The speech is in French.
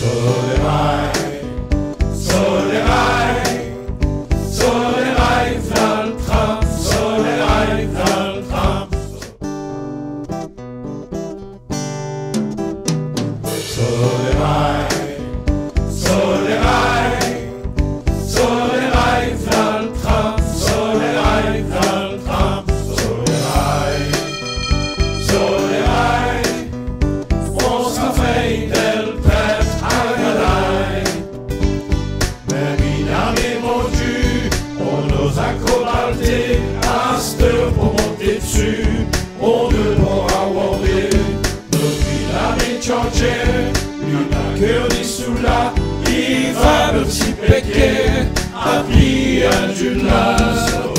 Solerai dal tram, solerai dal tram. Solerai, solerai, solerai dal tram, solerai dal tram. Solerai, solerai, ons café del pet Agadai. Mais Mignane mordu, on nous a cobalté, à cette heure pour monter dessus, on ne pourra warder. Cœur dit sous là, il va le petit péquet, appris à du lasso.